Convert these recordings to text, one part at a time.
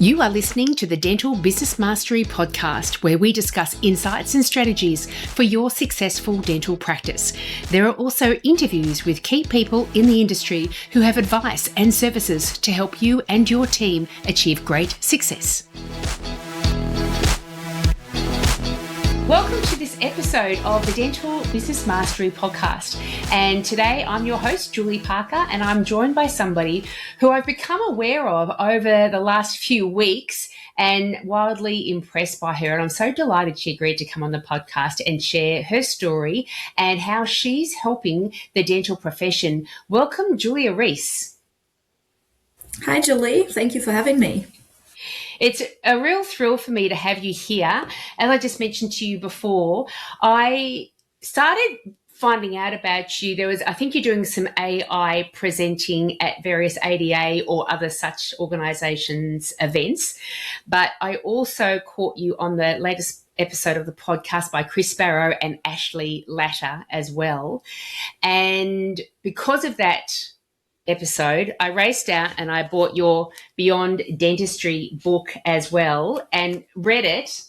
You are listening to the Dental Business Mastery podcast, where we discuss insights and strategies for your successful dental practice. There are also interviews with key people in the industry who have advice and services to help you and your team achieve great success. Welcome to this episode of the Dental Business Mastery podcast. And today I'm your host, Julie Parker, and I'm joined by somebody who I've become aware of over the last few weeks and wildly impressed by her. And I'm so delighted she agreed to come on the podcast and share her story and how she's helping the dental profession. Welcome, Julia Riese. Hi, Julie. Thank you for having me. It's a real thrill for me to have you here. As I just mentioned to you before, I started finding out about you. I think you're doing some AI presenting at various ADA or other such organisations' events, but I also caught you on the latest episode of the podcast by Chris Barrow and Ashley Latter as well. And because of that episode, I raced out and I bought your Beyond Dentistry book as well and read it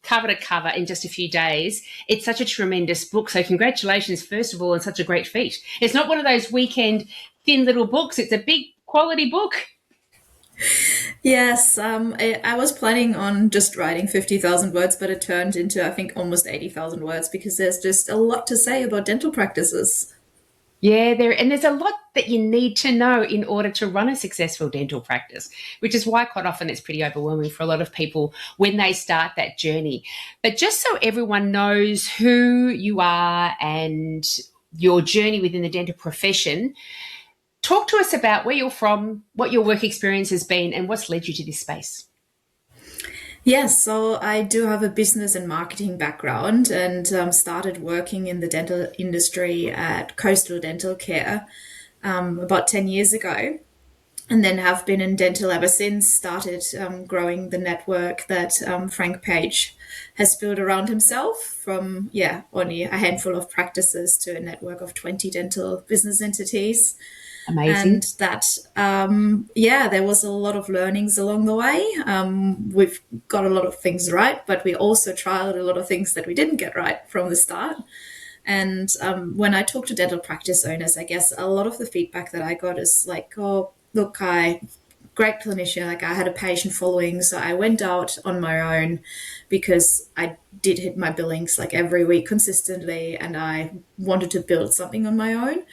cover to cover in just a few days. It's such a tremendous book. So congratulations, first of all, on such a great feat. It's not one of those weekend thin little books. It's a big quality book. Yes, I was planning on just writing 50,000 words, but it turned into, I think, almost 80,000 words because there's just a lot to say about dental practices. Yeah, there's a lot that you need to know in order to run a successful dental practice, which is why quite often it's pretty overwhelming for a lot of people when they start that journey. But just so everyone knows who you are and your journey within the dental profession, talk to us about where you're from, what your work experience has been, and what's led you to this space. Yes, so I do have a business and marketing background and started working in the dental industry at Coastal Dental Care about 10 years ago, and then have been in dental ever since, started growing the network that Frank Page has built around himself from, only a handful of practices to a network of 20 dental business entities. Amazing. And that, there was a lot of learnings along the way. We've got a lot of things right, but we also trialed a lot of things that we didn't get right from the start. And when I talk to dental practice owners, I guess a lot of the feedback that I got is like, oh, look, great clinician, like I had a patient following, so I went out on my own because I did hit my billings like every week consistently, and I wanted to build something on my own.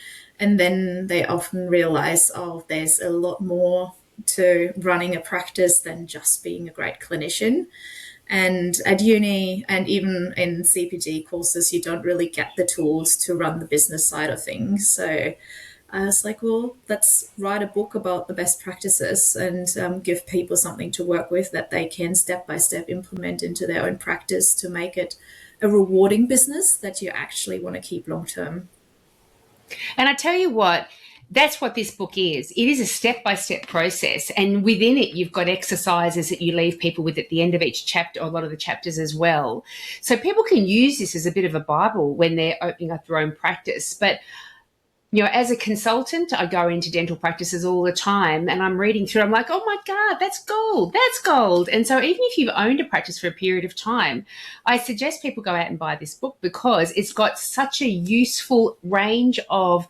And then they often realize, oh, there's a lot more to running a practice than just being a great clinician. And at uni and even in CPD courses, you don't really get the tools to run the business side of things. So I was like, well, let's write a book about the best practices and give people something to work with that they can step by step implement into their own practice to make it a rewarding business that you actually want to keep long term. And I tell you what, that's what this book is. It is a step-by-step process. And within it, you've got exercises that you leave people with at the end of each chapter, or a lot of the chapters as well. So people can use this as a bit of a Bible when they're opening up their own practice. But, as a consultant, I go into dental practices all the time and I'm reading through, I'm like, oh my God, that's gold. That's gold. And so even if you've owned a practice for a period of time, I suggest people go out and buy this book because it's got such a useful range of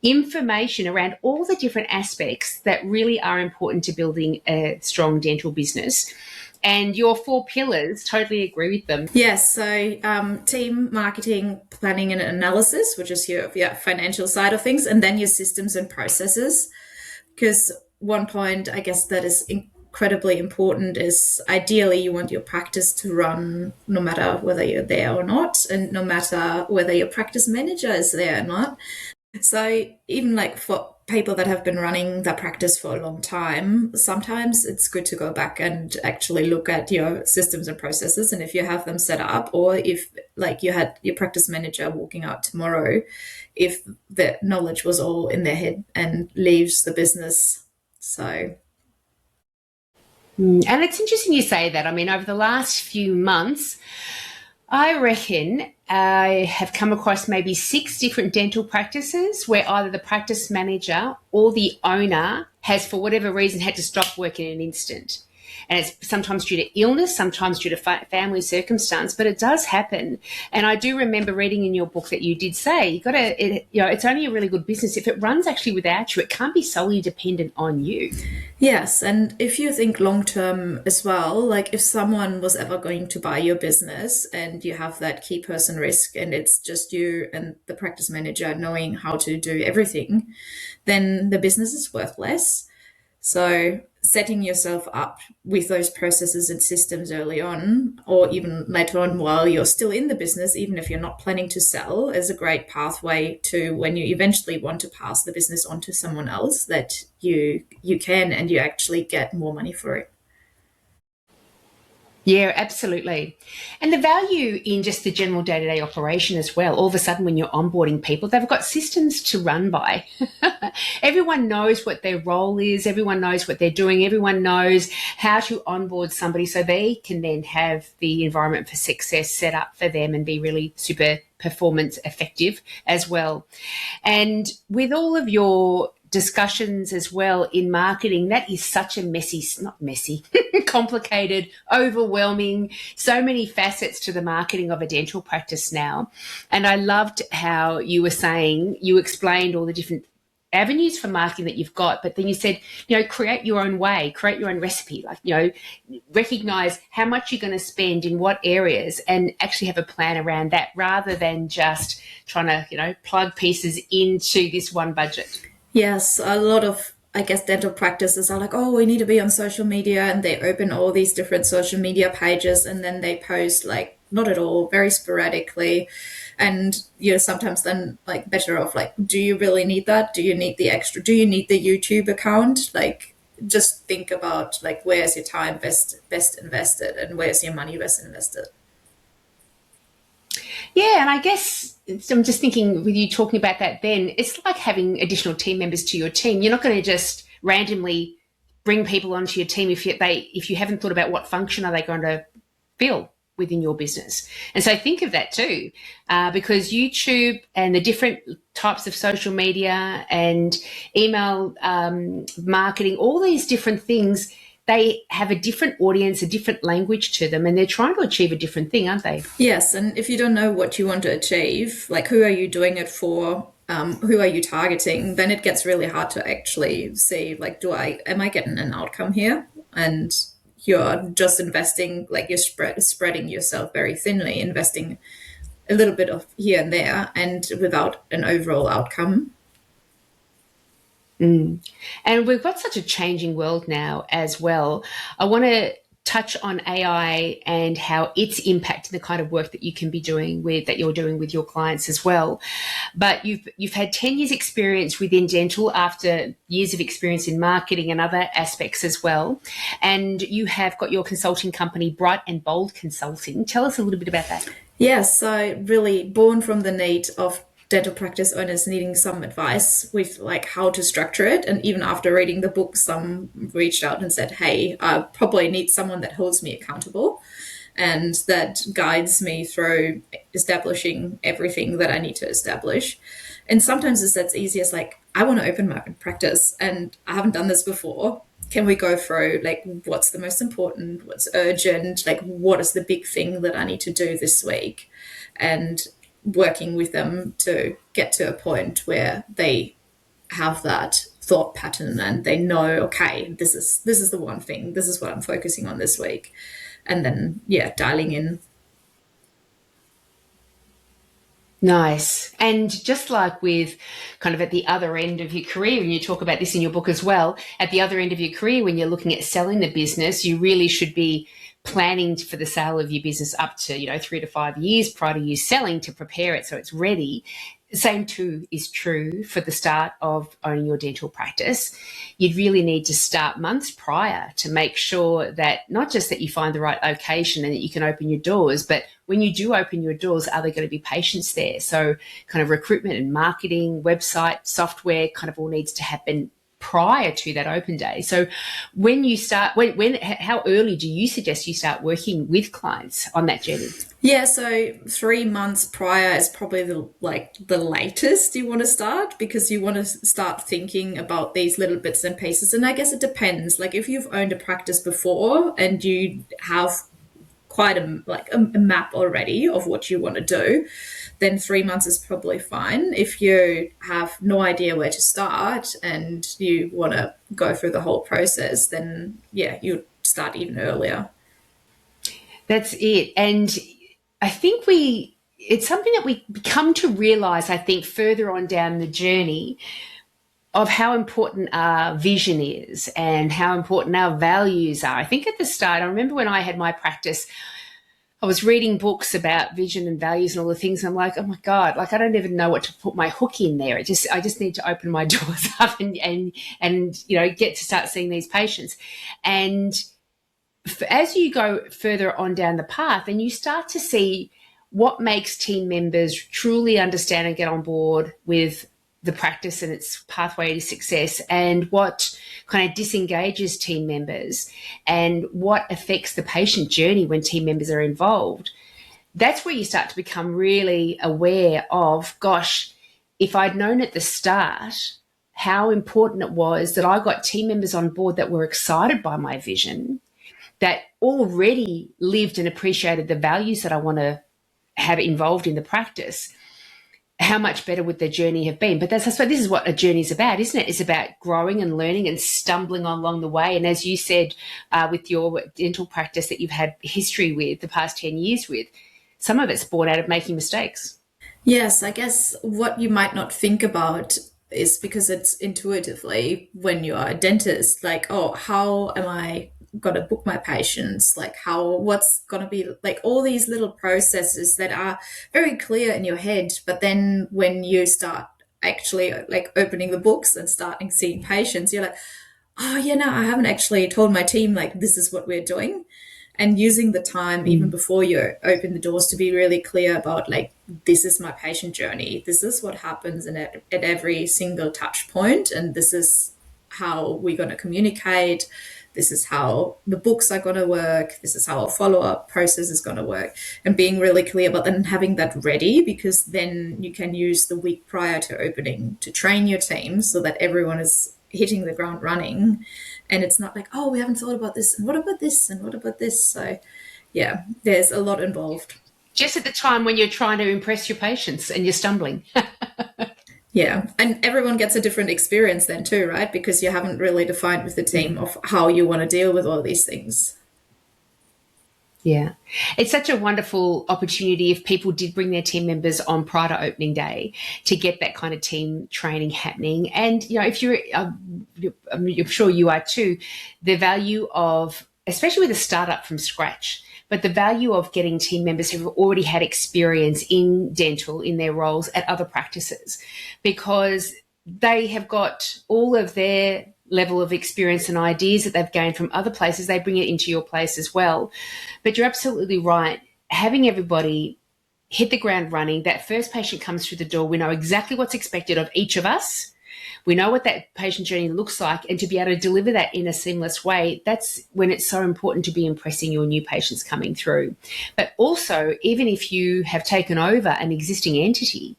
information around all the different aspects that really are important to building a strong dental business. And your 4 pillars, totally agree with them. Yes, so team, marketing, planning and analysis, which is your financial side of things, and then your systems and processes. Because one point, I guess, that is incredibly important is ideally you want your practice to run no matter whether you're there or not, and no matter whether your practice manager is there or not. So even like for people that have been running their practice for a long time, sometimes it's good to go back and actually look at your systems and processes. And if you have them set up, or if like you had your practice manager walking out tomorrow, if the knowledge was all in their head and leaves the business. So. And it's interesting you say that. I mean, over the last few months, I reckon I have come across maybe 6 different dental practices where either the practice manager or the owner has, for whatever reason, had to stop work in an instant. And it's sometimes due to illness, sometimes due to family circumstance, but it does happen. And I do remember reading in your book that you did say it's only a really good business if it runs actually without you. It can't be solely dependent on you. Yes, and if you think long term as well, like if someone was ever going to buy your business and you have that key person risk and it's just you and the practice manager knowing how to do everything, then the business is worth less. So setting yourself up with those processes and systems early on, or even later on while you're still in the business, even if you're not planning to sell, is a great pathway to when you eventually want to pass the business on to someone else that you can and you actually get more money for it. Yeah, absolutely. And the value in just the general day-to-day operation as well. All of a sudden, when you're onboarding people, they've got systems to run by. Everyone knows what their role is. Everyone knows what they're doing. Everyone knows how to onboard somebody so they can then have the environment for success set up for them and be really super performance effective as well. And with all of your discussions as well in marketing, that is such a not messy, complicated, overwhelming, so many facets to the marketing of a dental practice now. And I loved how you were saying, you explained all the different avenues for marketing that you've got, but then you said, create your own way, create your own recipe, recognize how much you're going to spend in what areas and actually have a plan around that rather than just trying to, plug pieces into this one budget. Yes, a lot of, I guess, dental practices are like, oh, we need to be on social media, and they open all these different social media pages and then they post like not at all, very sporadically. And you're sometimes then like better off like, do you really need that? Do you need the extra? Do you need the YouTube account? Like just think about like where's your time best invested and where's your money best invested. Yeah, and I guess I'm just thinking with you talking about that then, it's like having additional team members to your team. You're not going to just randomly bring people onto your team if you haven't thought about what function are they going to fill within your business. And so think of that too, because YouTube and the different types of social media and email marketing, all these different things, they have a different audience, a different language to them, and they're trying to achieve a different thing, aren't they? Yes, and if you don't know what you want to achieve, like who are you doing it for, who are you targeting, then it gets really hard to actually see, like, am I getting an outcome here? And you're just investing, like you're spreading yourself very thinly, investing a little bit of here and there, and without an overall outcome. And we've got such a changing world now as well. I want to touch on AI and how it's impacting the kind of work that you're doing with your clients as well. But you've had 10 years experience within dental after years of experience in marketing and other aspects as well. And you have got your consulting company, Bright and Bold Consulting. Tell us a little bit about that. Yes, so really born from the need of dental practice owners needing some advice with like how to structure it. And even after reading the book, some reached out and said, hey, I probably need someone that holds me accountable and that guides me through establishing everything that I need to establish. And sometimes it's as easy as like, I want to open my own practice and I haven't done this before. Can we go through like what's the most important, what's urgent, like what is the big thing that I need to do this week? And working with them to get to a point where they have that thought pattern and they know, okay, this is the one thing, this is what I'm focusing on this week. And then, dialing in. Nice. And just like with kind of at the other end of your career, and you talk about this in your book as well, at the other end of your career, when you're looking at selling the business, you really should be planning for the sale of your business up to 3 to 5 years prior to you selling to prepare it so it's ready. Same too is true for the start of owning your dental practice. You'd really need to start months prior to make sure that not just that you find the right location and that you can open your doors, but when you do open your doors, are there going to be patients there? So kind of recruitment and marketing, website, software kind of all needs to happen prior to that open day. So when you start, how early do you suggest you start working with clients on that journey? Yeah, so 3 months prior is probably the latest you want to start, because you want to start thinking about these little bits and pieces. And I guess it depends. Like if you've owned a practice before and you have quite a map already of what you want to do, then 3 months is probably fine. If you have no idea where to start and you want to go through the whole process, then yeah, you start even earlier. That's it. And I think it's something that we come to realize, I think, further on down the journey of how important our vision is and how important our values are. I think at the start, I remember when I had my practice, I was reading books about vision and values and all the things. And I'm like, oh my God, like I don't even know what to put my hook in there. I just need to open my doors up and get to start seeing these patients. And as you go further on down the path, and you start to see what makes team members truly understand and get on board with the practice and its pathway to success, and what kind of disengages team members and what affects the patient journey when team members are involved, that's where you start to become really aware of, gosh, if I'd known at the start how important it was that I got team members on board that were excited by my vision, that already lived and appreciated the values that I want to have involved in the practice, how much better would their journey have been? But I suppose this is what a journey is about, isn't it? It's about growing and learning and stumbling along the way. And as you said, with your dental practice that you've had history with the past 10 years with, some of it's born out of making mistakes. Yes, I guess what you might not think about is, because it's intuitively when you are a dentist, like, oh, how am I going to book my patients? Like, what's going to be like all these little processes that are very clear in your head. But then when you start actually like opening the books and starting seeing patients, you're like, oh, yeah, no, I haven't actually told my team like this is what we're doing. And using the time even before you open the doors to be really clear about like, this is my patient journey, this is what happens at every single touch point, and this is how we're going to communicate, this is how the books are going to work, this is how a follow-up process is going to work, and being really clear about that and having that ready, because then you can use the week prior to opening to train your team so that everyone is hitting the ground running, and it's not like, oh, we haven't thought about this, and what about this, and what about this. So yeah, there's a lot involved. Just at the time when you're trying to impress your patients and you're stumbling. Yeah, and everyone gets a different experience then too, right? Because you haven't really defined with the team of how you want to deal with all these things. Yeah. It's such a wonderful opportunity if people did bring their team members on prior to opening day to get that kind of team training happening. And, if you're, I'm sure you are too, the value of, especially with a startup from scratch, but the value of getting team members who've already had experience in dental in their roles at other practices, because they have got all of their level of experience and ideas that they've gained from other places. They bring it into your place as well. But you're absolutely right. Having everybody hit the ground running, that first patient comes through the door, we know exactly what's expected of each of us. We know what that patient journey looks like, and to be able to deliver that in a seamless way, that's when it's so important to be impressing your new patients coming through. But also, even if you have taken over an existing entity,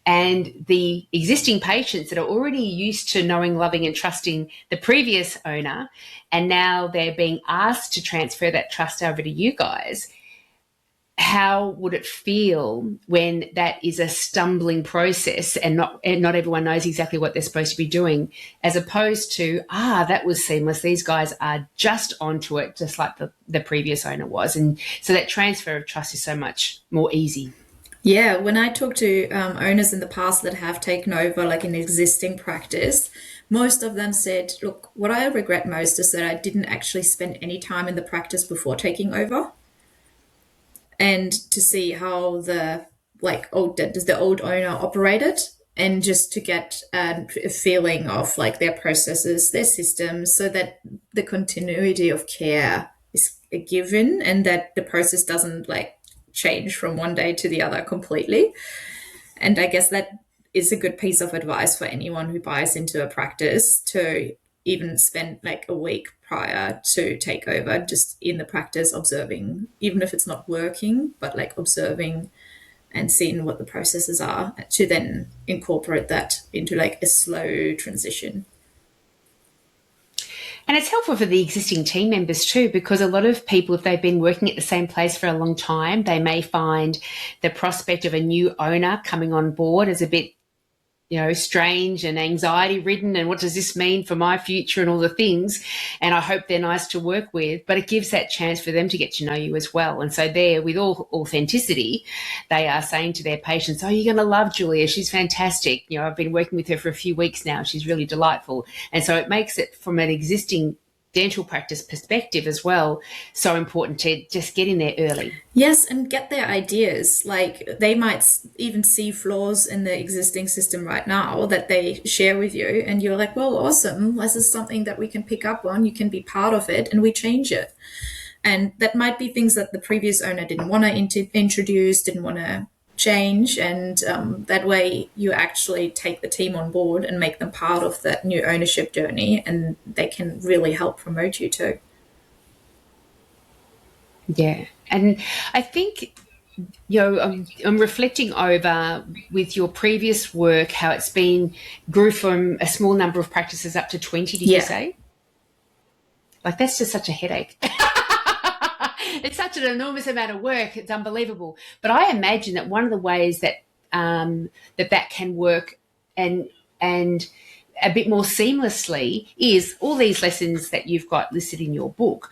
and the existing patients that are already used to knowing, loving and trusting the previous owner, and now they're being asked to transfer that trust over to you guys, how would it feel when that is a stumbling process and not everyone knows exactly what they're supposed to be doing, as opposed to, that was seamless, these guys are just onto it, just like the previous owner was. And so that transfer of trust is so much more easy. Yeah, when I talk to owners in the past that have taken over like an existing practice, most of them said, look, what I regret most is that I didn't actually spend any time in the practice before taking over, and to see how the old owner operated, and just to get a feeling of like their processes, their systems, so that the continuity of care is a given, and that the process doesn't like change from one day to the other completely. And I guess that is a good piece of advice for anyone who buys into a practice to even spend like a week prior to take over just in the practice observing, even if it's not working, but like observing and seeing what the processes are to then incorporate that into like a slow transition. And it's helpful for the existing team members too, because a lot of people, if they've been working at the same place for a long time, they may find the prospect of a new owner coming on board as a bit, strange and anxiety ridden. And what does this mean for my future and all the things? And I hope they're nice to work with, but it gives that chance for them to get to know you as well. And so there, with all authenticity, they are saying to their patients, oh, you're going to love Julia. She's fantastic. I've been working with her for a few weeks now. She's really delightful. And so it makes it, from an existing dental practice perspective as well, so important to just get in there early. Yes, and get their ideas. Like they might even see flaws in the existing system right now that they share with you, and you're like, well, awesome. This is something that we can pick up on. You can be part of it, and we change it. And that might be things that the previous owner didn't want to introduce, didn't want to change. And that way you actually take the team on board and make them part of that new ownership journey, and they can really help promote you too. Yeah. And I think, I'm reflecting over with your previous work, how it's grew from a small number of practices up to 20, did you say? Like, that's just such a headache. It's such an enormous amount of work. It's unbelievable. But I imagine that one of the ways that that can work and a bit more seamlessly is all these lessons that you've got listed in your book,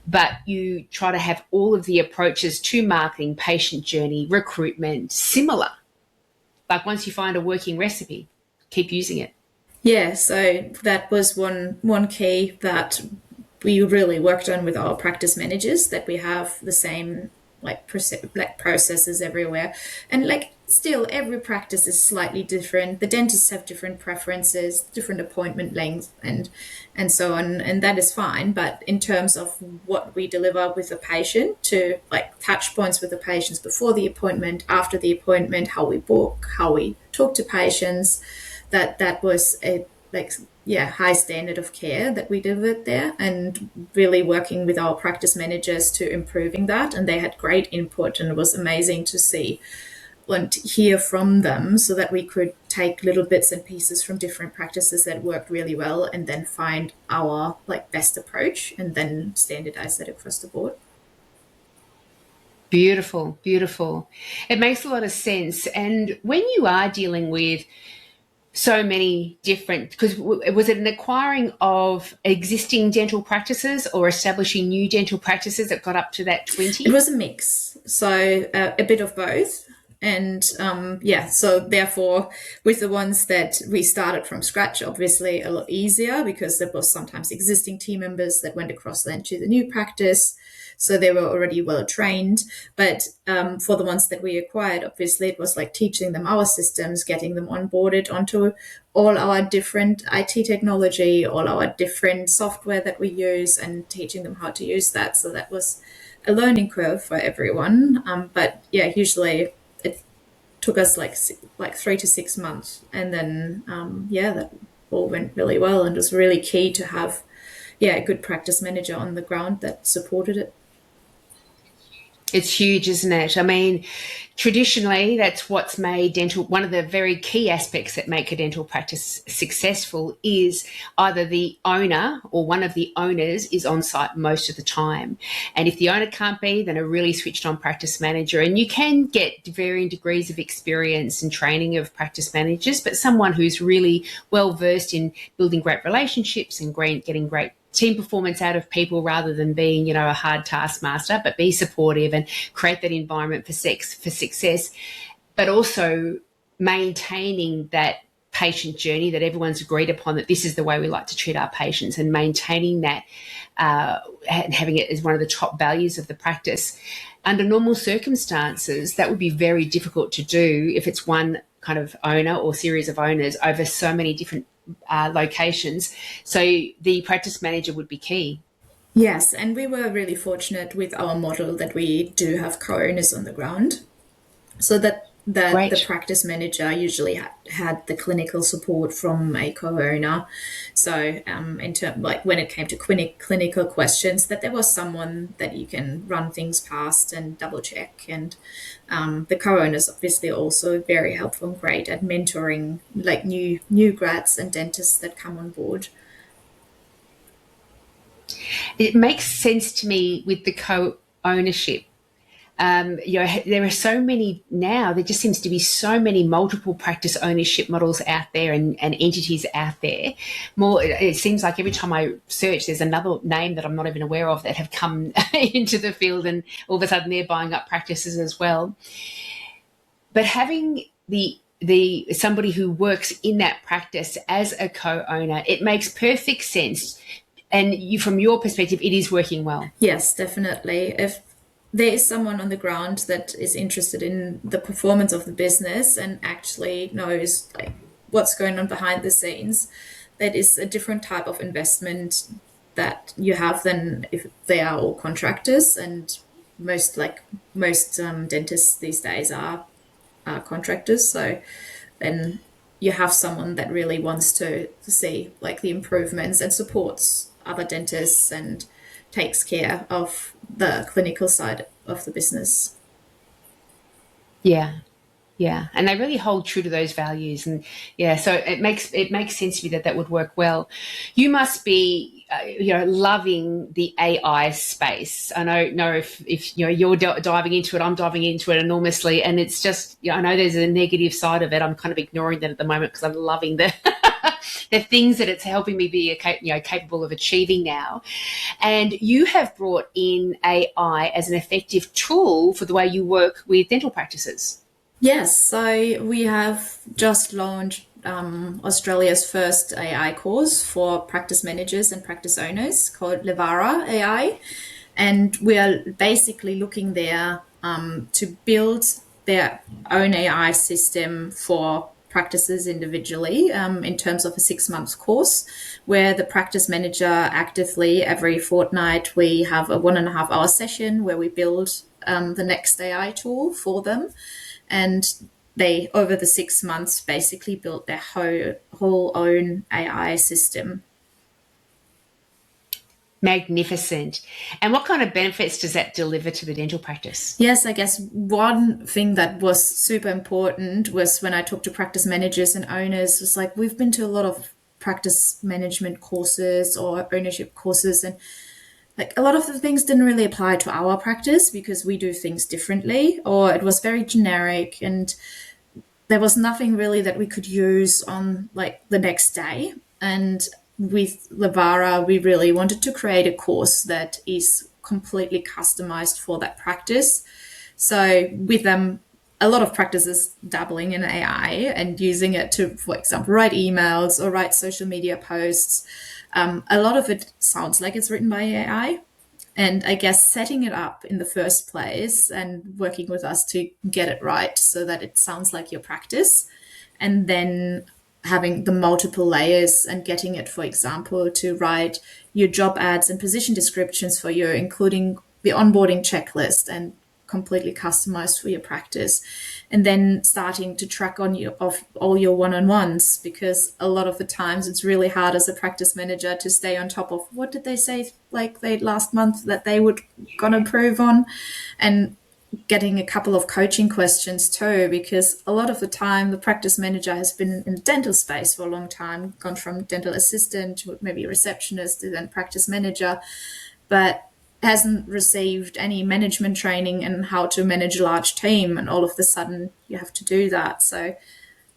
but you try to have all of the approaches to marketing, patient journey, recruitment similar. Like once you find a working recipe, keep using it. Yeah, so that was one key that we really worked on with our practice managers, that we have the same processes everywhere. And like still every practice is slightly different. The dentists have different preferences, different appointment lengths and so on, and that is fine. But in terms of what we deliver with the patient, to like touch points with the patients before the appointment, after the appointment, how we book, how we talk to patients, that was a high standard of care that we delivered there, and really working with our practice managers to improving that. And they had great input, and it was amazing to see and hear from them, so that we could take little bits and pieces from different practices that worked really well, and then find our best approach, and then standardize that across the board. Beautiful, beautiful. It makes a lot of sense. And when you are dealing with so many different, because was it an acquiring of existing dental practices or establishing new dental practices that got up to that 20? It was a mix, so a bit of both. And so therefore with the ones that we started from scratch, obviously a lot easier, because there was sometimes existing team members that went across then to the new practice, so they were already well trained. But for the ones that we acquired, obviously it was like teaching them our systems, getting them onboarded onto all our different IT technology, all our different software that we use, and teaching them how to use that. So that was a learning curve for everyone. But yeah, usually it took us like 3 to 6 months, and then that all went really well, and it was really key to have a good practice manager on the ground that supported it. It's huge, isn't it? I mean, traditionally, that's what's made dental, one of the very key aspects that make a dental practice successful is either the owner or one of the owners is on site most of the time. And if the owner can't be, then a really switched on practice manager. And you can get varying degrees of experience and training of practice managers, but someone who's really well versed in building great relationships and getting great team performance out of people, rather than being, a hard taskmaster, but be supportive and create that environment for success, but also maintaining that patient journey that everyone's agreed upon, that this is the way we like to treat our patients, and maintaining that and having it as one of the top values of the practice. Under normal circumstances, that would be very difficult to do if it's one kind of owner or series of owners over so many different locations. So the practice manager would be key. Yes, and we were really fortunate with our model that we do have co-owners on the ground, so that that the Great. practice manager usually had the clinical support from a co-owner. So in terms like when it came to clinical questions, that there was someone that you can run things past and double check. And the co-owners obviously also very helpful and great at mentoring like new grads and dentists that come on board. It makes sense to me with the co-ownership. There are so many now. There just seems to be so many multiple practice ownership models out there and entities out there. More, it seems like every time I search, there's another name that I'm not even aware of that have come into the field, and all of a sudden they're buying up practices as well. But having the somebody who works in that practice as a co-owner, it makes perfect sense. And you, from your perspective, it is working well. Yes, definitely. If there is someone on the ground that is interested in the performance of the business and actually knows like what's going on behind the scenes, that is a different type of investment that you have than if they are all contractors. And most dentists these days are contractors. So then you have someone that really wants to see like the improvements and supports other dentists and takes care of the clinical side of the business. Yeah. Yeah, and they really hold true to those values, and yeah, so it makes sense to me that that would work well. You must be, loving the AI space. I know if you're diving into it, I'm diving into it enormously, and it's just I know there's a negative side of it. I'm kind of ignoring that at the moment because I'm loving the the things that it's helping me be capable of achieving now. And you have brought in AI as an effective tool for the way you work with dental practices. Yes, so we have just launched Australia's first AI course for practice managers and practice owners called Levara AI. And we are basically looking there to build their own AI system for practices individually in terms of a 6 month course where the practice manager actively every fortnight we have a 1.5 hour session where we build the next AI tool for them, and they over the 6 months basically built their whole own AI system. Magnificent. And what kind of benefits does that deliver to the dental practice? Yes, I guess one thing that was super important was when I talked to practice managers and owners, was like, we've been to a lot of practice management courses or ownership courses, and like a lot of the things didn't really apply to our practice because we do things differently, or it was very generic and there was nothing really that we could use on like the next day. And with Levara, we really wanted to create a course that is completely customized for that practice. So with them, a lot of practices dabbling in AI and using it to, for example, write emails or write social media posts. A lot of it sounds like it's written by AI, and I guess setting it up in the first place and working with us to get it right so that it sounds like your practice, and then having the multiple layers and getting it, for example, to write your job ads and position descriptions for you, including the onboarding checklist and completely customized for your practice, and then starting to track on you of all your one-on-ones, because a lot of the times it's really hard as a practice manager to stay on top of what did they say like they last month that they would gonna improve on, and getting a couple of coaching questions too, because a lot of the time the practice manager has been in the dental space for a long time, gone from dental assistant to maybe receptionist to then practice manager, but hasn't received any management training in how to manage a large team, and all of a sudden you have to do that. So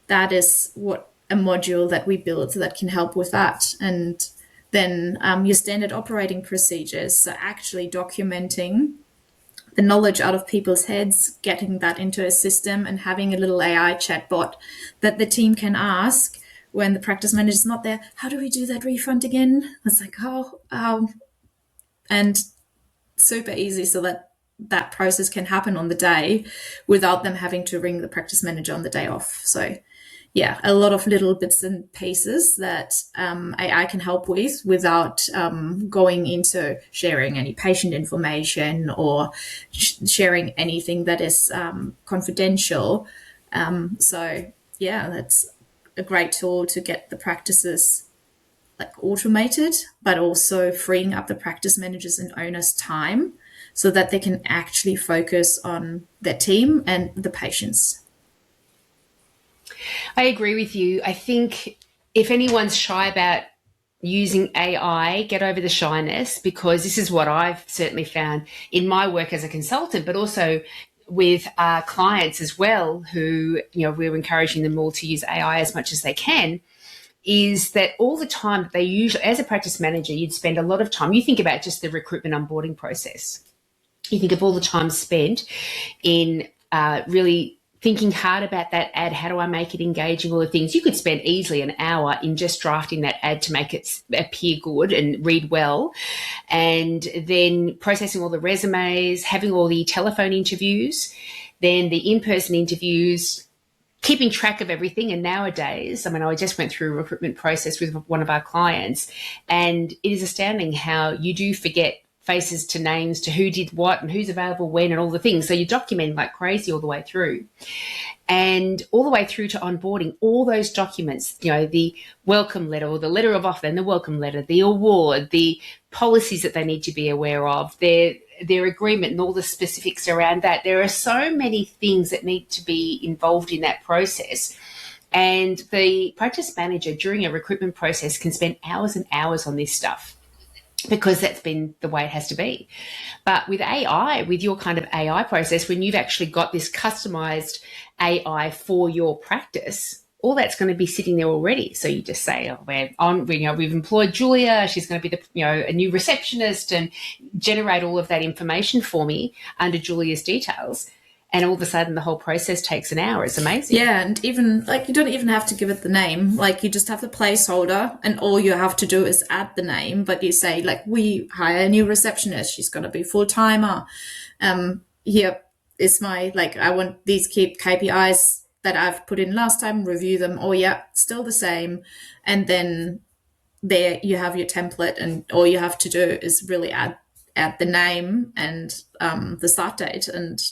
that is what a module that we built that can help with that. And then your standard operating procedures, so actually documenting the knowledge out of people's heads, getting that into a system, and having a little AI chatbot that the team can ask when the practice manager is not there. How do we do that refund again? It's like, and super easy so that that process can happen on the day without them having to ring the practice manager on the day off. So yeah, a lot of little bits and pieces that AI can help with without going into sharing any patient information or sharing anything that is confidential. So yeah, that's a great tool to get the practices like automated, but also freeing up the practice managers and owners' time so that they can actually focus on their team and the patients. I agree with you. I think if anyone's shy about using AI, get over the shyness, because this is what I've certainly found in my work as a consultant, but also with our clients as well, who, we're encouraging them all to use AI as much as they can, is that all the time they usually, as a practice manager, you'd spend a lot of time. You think about just the recruitment onboarding process. You think of all the time spent in really thinking hard about that ad. How do I make it engaging? All the things. You could spend easily an hour in just drafting that ad to make it appear good and read well, and then processing all the resumes, having all the telephone interviews, then the in-person interviews, keeping track of everything. And nowadays, I just went through a recruitment process with one of our clients, and it is astounding how you do forget faces to names to who did what and who's available when and all the things. So you're documenting like crazy all the way through. And all the way through to onboarding, all those documents, the welcome letter or the letter of offer and the welcome letter, the award, the policies that they need to be aware of, their agreement and all the specifics around that. There are so many things that need to be involved in that process. And the practice manager during a recruitment process can spend hours and hours on this stuff, because that's been the way it has to be. But with AI, with your kind of AI process, when you've actually got this customized AI for your practice, all that's going to be sitting there already. So you just say, we've employed Julia. She's going to be a new receptionist, and generate all of that information for me under Julia's details. And all of a sudden, the whole process takes an hour. It's amazing. Yeah, and even you don't even have to give it the name. You just have the placeholder, and all you have to do is add the name. But you say we hire a new receptionist. She's gonna be full timer. Here is my I want these KPIs that I've put in last time. Review them. Oh yeah, still the same. And then there you have your template, and all you have to do is really add the name and the start date, and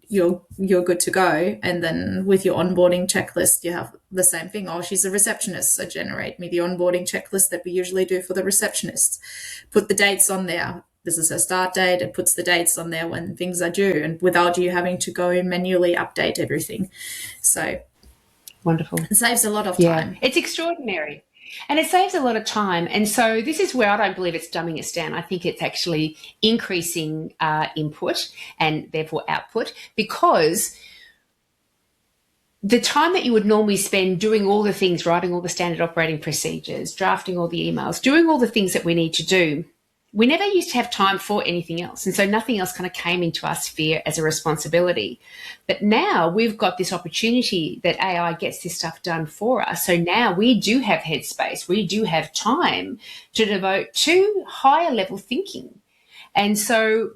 you're good to go. And then with your onboarding checklist, you have the same thing. Oh, she's a receptionist, so generate me the onboarding checklist that we usually do for the receptionists. Put the dates on there. This is her start date. It puts the dates on there when things are due, and without you having to go and manually update everything. So wonderful. It saves a lot of time. It's extraordinary. And it saves a lot of time. And so this is where I don't believe it's dumbing us down. I think it's actually increasing input and therefore output, because the time that you would normally spend doing all the things, writing all the standard operating procedures, drafting all the emails, doing all the things that we need to do, we never used to have time for anything else. And so nothing else kind of came into our sphere as a responsibility. But now we've got this opportunity that AI gets this stuff done for us. So now we do have headspace. We do have time to devote to higher level thinking. And so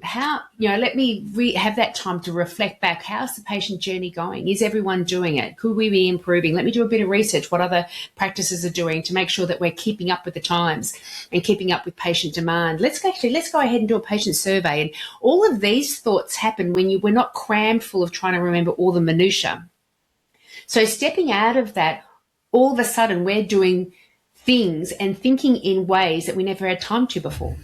let me have that time to reflect back. How's the patient journey going? Is everyone doing it? Could we be improving? Let me do a bit of research, what other practices are doing, to make sure that we're keeping up with the times and keeping up with patient demand. Let's go ahead and do a patient survey. And all of these thoughts happen when we're not crammed full of trying to remember all the minutiae. So stepping out of that, all of a sudden we're doing things and thinking in ways that we never had time to before.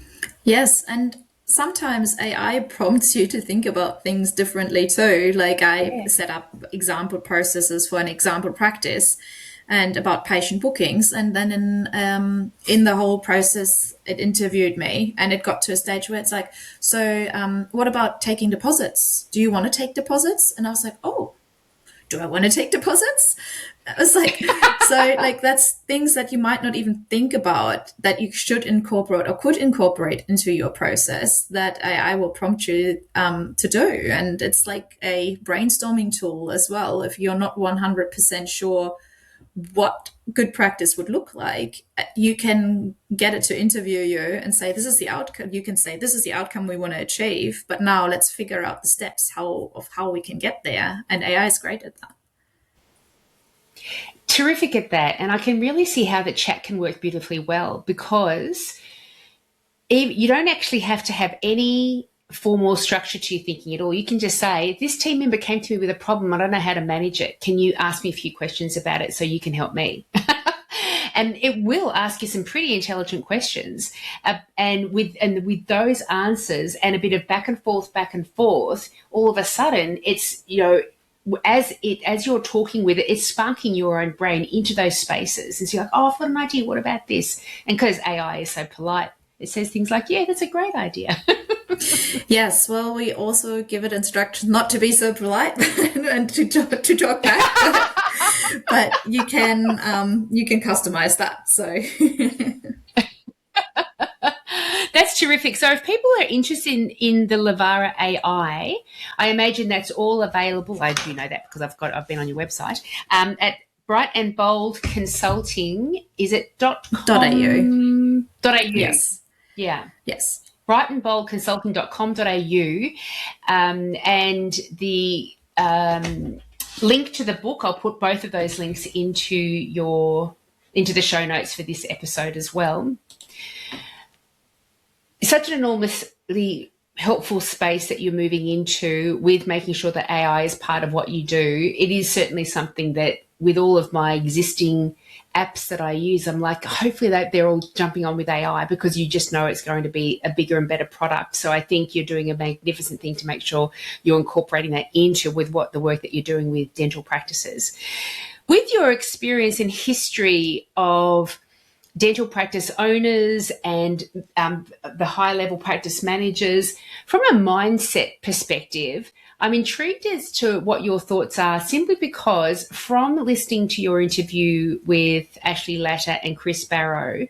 Yes, and sometimes AI prompts you to think about things differently too. I set up example processes for an example practice and about patient bookings. And then in the whole process, it interviewed me, and it got to a stage where it's what about taking deposits? Do you want to take deposits? And I was like, oh, do I want to take deposits? I was that's things that you might not even think about that you should incorporate or could incorporate into your process that AI will prompt you to do. And it's like a brainstorming tool as well. If you're not 100% sure what good practice would look like, you can get it to interview you and say, this is the outcome. You can say, this is the outcome we want to achieve, but now let's figure out the steps of how we can get there. And AI is great at that. Terrific at that. And I can really see how the chat can work beautifully well, because you don't actually have to have any formal structure to your thinking at all. You can just say, this team member came to me with a problem. I don't know how to manage it. Can you ask me a few questions about it so you can help me? And it will ask you some pretty intelligent questions. And with those answers and a bit of back and forth, all of a sudden it's, as you're talking with it, it's sparking your own brain into those spaces. And so you're like, oh, I've got an idea. What about this? And because AI is so polite, it says things like, yeah, that's a great idea. Yes, well, we also give it instructions not to be so polite and to talk back, but you can customize that. So That's terrific. So if people are interested in the Levara AI, I imagine that's all available. I do know that because I've been on your website at Bright and Bold Consulting. Is it .au. .au? Yes. Yeah. Yes. brightandboldconsulting.com.au, and the link to the book, I'll put both of those links into the show notes for this episode as well. Such an enormously helpful space that you're moving into with making sure that AI is part of what you do. It is certainly something that with all of my existing apps that I use, I'm like, hopefully they're all jumping on with AI, because you just know it's going to be a bigger and better product. So I think you're doing a magnificent thing to make sure you're incorporating that into with what the work that you're doing with dental practices. With your experience and history of dental practice owners and the high-level practice managers, from a mindset perspective, I'm intrigued as to what your thoughts are, simply because from listening to your interview with Ashley Latter and Chris Barrow,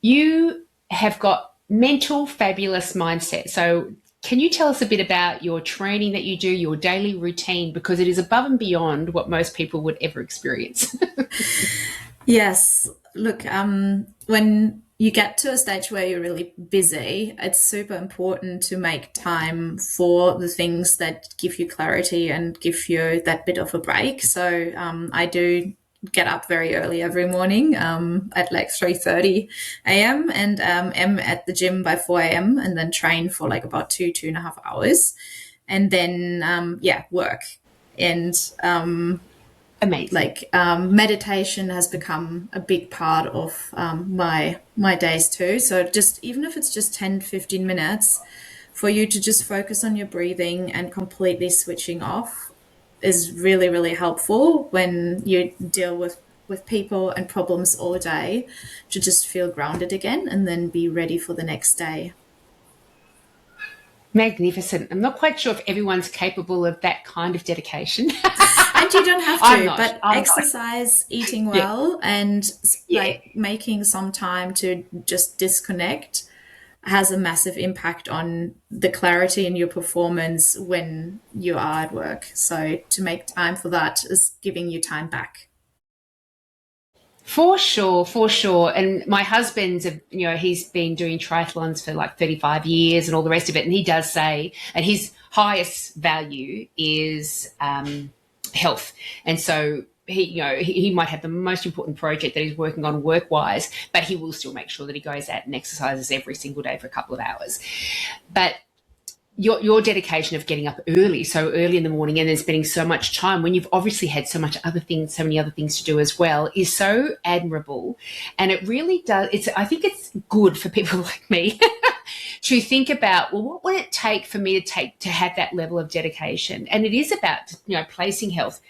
you have got mental fabulous mindset. So can you tell us a bit about your training that you do, your daily routine, because it is above and beyond what most people would ever experience? Yes. Look, when you get to a stage where you're really busy, it's super important to make time for the things that give you clarity and give you that bit of a break. So I do get up very early every morning at like 3:30 a.m. and am at the gym by 4 a.m. and then train for like about 2.5 hours, and then work. And Amazing. meditation has become a big part of my days too. So just even if it's just 10-15 minutes for you to just focus on your breathing and completely switching off is really, really helpful when you deal with people and problems all day, to just feel grounded again and then be ready for the next day. Magnificent. I'm not quite sure if everyone's capable of that kind of dedication. And you don't have I'm to, not. but I'm exercise, eating not. Yeah. well, and Yeah. making some time to just disconnect has a massive impact on the clarity in your performance when you are at work. So to make time for that is giving you time back. For sure, for sure. And my husband's, he's been doing triathlons for like 35 years and all the rest of it. And he does say, and his highest value is health. And so he might have the most important project that he's working on work-wise, but he will still make sure that he goes out and exercises every single day for a couple of hours. But your dedication of getting up so early in the morning, and then spending so much time when you've obviously had so many other things to do as well, is so admirable. And it really does. I think it's good for people like me to think about, well, what would it take for me to have that level of dedication? And it is about, placing health,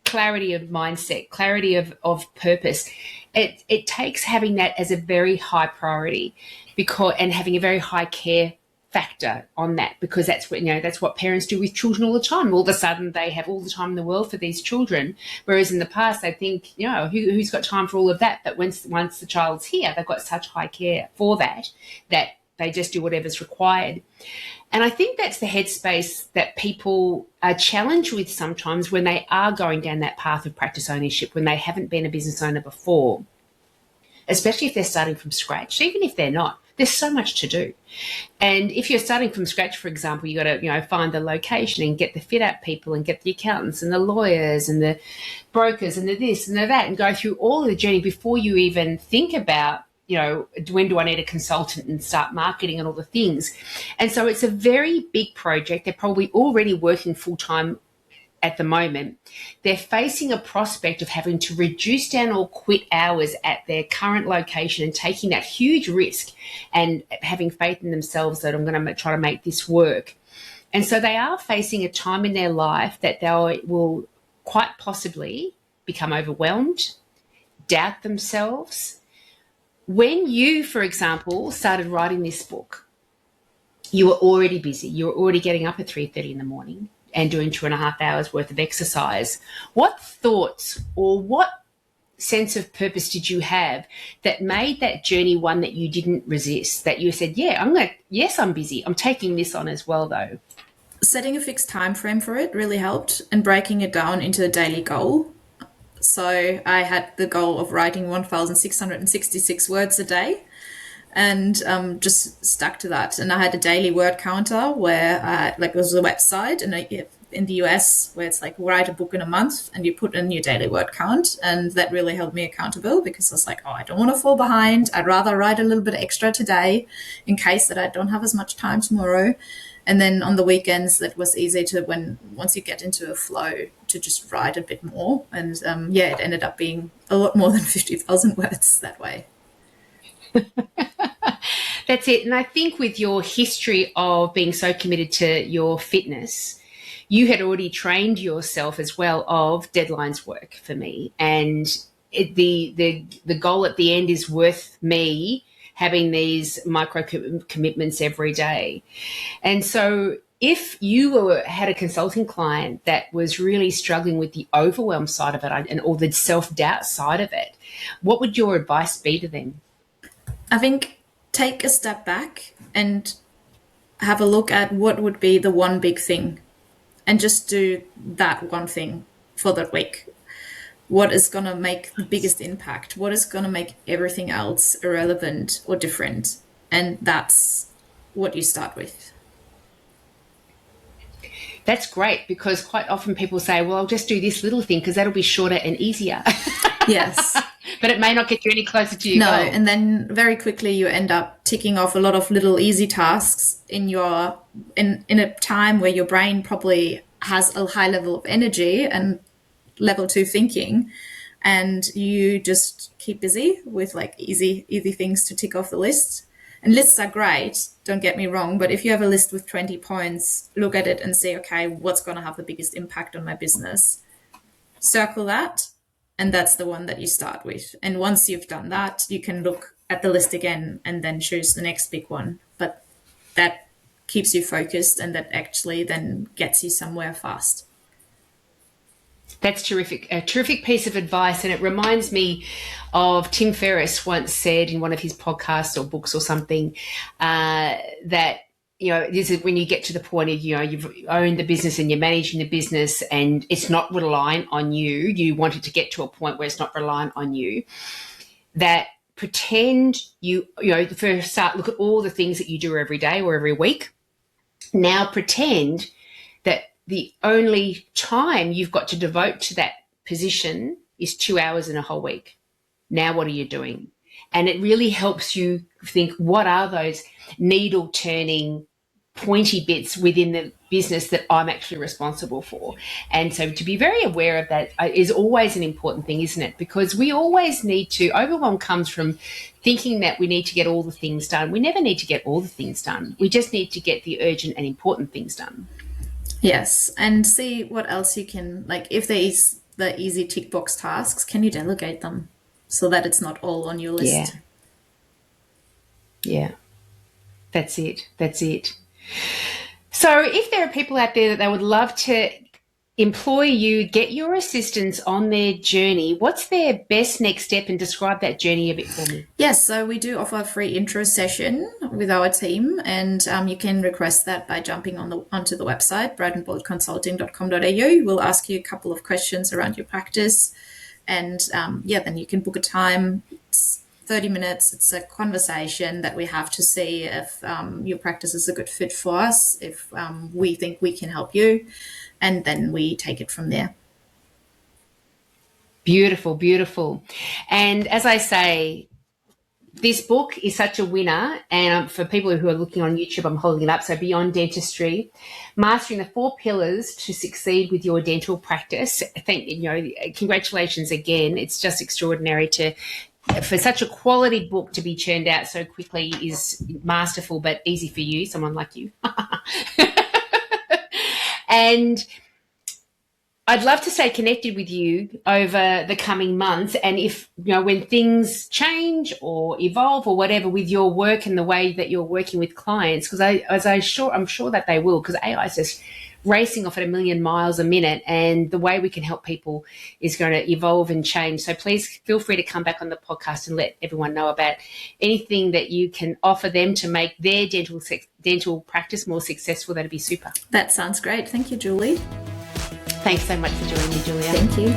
clarity of mindset, clarity of purpose. It takes having that as a very high priority, and having a very high care factor on that, because that's what parents do with children all the time. All of a sudden they have all the time in the world for these children, whereas in the past they think, who's got time for all of that? But once the child's here, they've got such high care for that they just do whatever's required. And I think that's the headspace that people are challenged with sometimes when they are going down that path of practice ownership, when they haven't been a business owner before, especially if they're starting from scratch. Even if they're not, there's so much to do. And if you're starting from scratch, for example, you got to, find the location and get the fit out people and get the accountants and the lawyers and the brokers and the this and the that, and go through all of the journey before you even think about, when do I need a consultant and start marketing and all the things. And so it's a very big project. They're probably already working full time at the moment. They're facing a prospect of having to reduce down or quit hours at their current location and taking that huge risk and having faith in themselves that I'm going to try to make this work. And so they are facing a time in their life that they will quite possibly become overwhelmed, doubt themselves. When you, for example, started writing this book, you were already busy. You were already getting up at 3:30 in the morning and doing 2.5 hours worth of exercise. What thoughts or what sense of purpose did you have that made that journey one that you didn't resist, that you said, yes, I'm busy. I'm taking this on as well, though? Setting a fixed time frame for it really helped, and breaking it down into a daily goal. So I had the goal of writing 1,666 words a day, and just stuck to that. And I had a daily word counter where it was a website, and in the US where it's like write a book in a month, and you put in your daily word count, and that really held me accountable, because I was like, I don't want to fall behind. I'd rather write a little bit extra today in case that I don't have as much time tomorrow. And then on the weekends, that was easy to, once you get into a flow, to just write a bit more. And it ended up being a lot more than 50,000 words that way. That's it. And I think with your history of being so committed to your fitness, you had already trained yourself as well of deadlines work for me. And the goal at the end is worth me having these micro commitments every day. And so if you had a consulting client that was really struggling with the overwhelm side of it or the self-doubt side of it, what would your advice be to them? I think take a step back and have a look at what would be the one big thing, and just do that one thing for that week. What is going to make the biggest impact? What is going to make everything else irrelevant or different? And that's what you start with. That's great, because quite often people say, well, I'll just do this little thing because that'll be shorter and easier. Yes. But it may not get you any closer to your goal. And then very quickly you end up ticking off a lot of little easy tasks in a time where your brain probably has a high level of energy and level 2 thinking, and you just keep busy with like easy things to tick off the list. And lists are great, don't get me wrong, but if you have a list with 20 points, look at it and say, okay, what's going to have the biggest impact on my business? Circle that, and that's the one that you start with. And once you've done that, you can look at the list again and then choose the next big one. But that keeps you focused, and that actually then gets you somewhere fast. That's terrific. A terrific piece of advice. And it reminds me of Tim Ferriss once said in one of his podcasts or books or something, that, this is when you get to the point of, you've owned the business and you're managing the business and it's not reliant on you. You want it to get to a point where it's not reliant on you. That pretend first start, look at all the things that you do every day or every week. Now pretend that the only time you've got to devote to that position is 2 hours in a whole week. Now what are you doing? And it really helps you think, what are those needle turning pointy bits within the business that I'm actually responsible for? And so to be very aware of that is always an important thing, isn't it? Because we always need to, overwhelm comes from thinking that we need to get all the things done. We never need to get all the things done. We just need to get the urgent and important things done. Yes, and see what else you can, like if there is the easy tick box tasks, can you delegate them so that it's not all on your list? Yeah. That's it. So if there are people out there that they would love to employ you, get your assistance on their journey, what's their best next step, and describe that journey a bit for me? Yes, so we do offer a free intro session with our team, and you can request that by jumping onto the website, brightandboldconsulting.com.au. We'll ask you a couple of questions around your practice, and then you can book a time. It's 30 minutes. It's a conversation that we have to see if your practice is a good fit for us, if we think we can help you, and then we take it from there. Beautiful. And as I say, this book is such a winner, and for people who are looking on YouTube, I'm holding it up. So Beyond Dentistry, Mastering the 4 Pillars to Succeed with Your Dental Practice. Congratulations again. It's just extraordinary for such a quality book to be churned out so quickly is masterful, but easy for you, someone like you. And I'd love to stay connected with you over the coming months. And if, when things change or evolve or whatever with your work and the way that you're working with clients, because I'm sure that they will, because AI is just racing off at 1,000,000 miles a minute, and the way we can help people is going to evolve and change. So please feel free to come back on the podcast and let everyone know about anything that you can offer them to make their dental practice more successful. That'd be super. That sounds great. Thank you, Julie. Thanks so much for joining me, Julia. Thank you.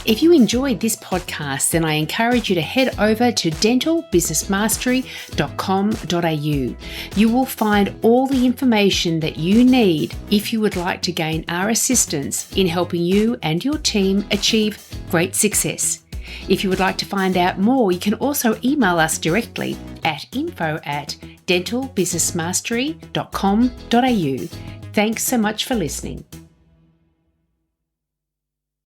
If you enjoyed this podcast, then I encourage you to head over to dentalbusinessmastery.com.au. You will find all the information that you need if you would like to gain our assistance in helping you and your team achieve great success. If you would like to find out more, you can also email us directly at info@dentalbusinessmastery.com.au. Thanks so much for listening.